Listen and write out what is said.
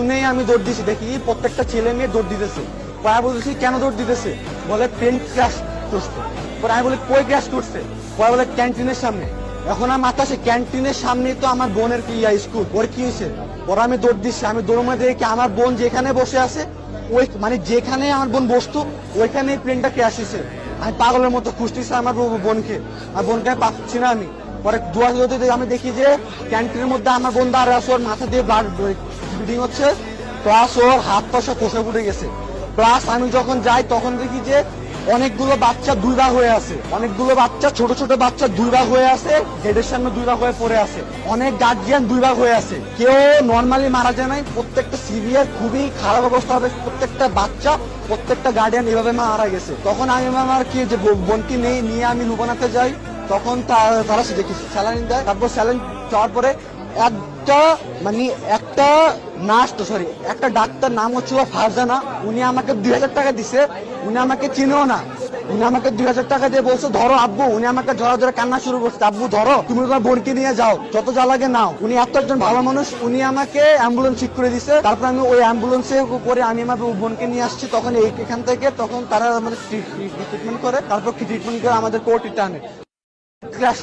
শুনেই আমি দৌড় দিয়েছি, দেখি প্রত্যেকটা ছেলে মেয়ে দৌড় দিতেছে। পরে বলছি কেন দৌড় দিতেছে, বলে প্লেন ক্র্যাশ করছে। পরে আমি বলি কই ক্র্যাশ করছে, পরে বলে ক্যান্টিনের সামনে। এখন আমার মাথা আসে ক্যান্টিনের সামনেই তো আমার বোনের স্কুল, ওর কি হয়েছে? পরে আমি দৌড় দিচ্ছি, আমি দৌড় মারে দেখি আমার বোন যেখানে বসে আছে ওই মানে যেখানে আমার বোন বসতো ওইখানে প্লেনটা ক্র্যাশ হয়েছে। আমি পাগলের মতো খুঁজতেছি আমার বোনকে, আর বোনকে আমি পাচ্ছি না। আমি পরে দুয়ার আমি দেখি যে ক্যান্টিনের মধ্যে আমার বোন দাঁড়ায় আছে, ওর মাথা দিয়ে ব্লাড ব্লিডিং হচ্ছে, প্লাস ওর হাত পা সব খসে ফুটে গেছে। প্লাস আমি যখন যাই তখন দেখি যে অনেকগুলো বাচ্চা দুই ভাগ হয়ে আছে, অনেকগুলো বাচ্চা ছোট ছোট বাচ্চা দুই ভাগ হয়ে আছে, গেটের সামনে দুই ভাগ হয়ে পড়ে আছে, অনেক গার্জিয়ান দুই ভাগ হয়ে আছে। কেউ নর্মালি মারা যায় নাই, প্রত্যেকটা সিভিয়ার খুবই খারাপ অবস্থা হবে, প্রত্যেকটা বাচ্চা প্রত্যেকটা গার্ডিয়ান এভাবে মারা গেছে। তখন আমি আমার কি যে বোনকে নিয়ে আমি লুবানাতে যাই, তখন তারা দেখি স্যালাইন দেয়। তারপর স্যালাইন যাওয়ার পরে একটা নার্স তো সরি একটা ডাক্তার নাম হচ্ছিল ফারজানা, উনি আমাকে 2000 টাকা দিছে। উনি আমাকে চিনেও না, উনি আমাকে 2000 টাকা দিয়ে বলছে ধরো আব্বু। উনি আমাকে ধরা ধরে কান্না শুরু করছে, আব্বু ধরো, তুমি তোমার বোনকে নিয়ে যাও, যত যা লাগে নাও। উনি এত একজন ভালো মানুষ, উনি আমাকে অ্যাম্বুলেন্স ঠিক করে দিছে। তারপর আমি ওই অ্যাম্বুলেন্সে করে আমি আমার বোনকে নিয়ে আসছি। তখন এখান থেকে তখন তারা আমাদের ট্রিটমেন্ট করে, তারপর ট্রিটমেন্ট করে আমাদের কোর্টে টানে ক্র্যাশ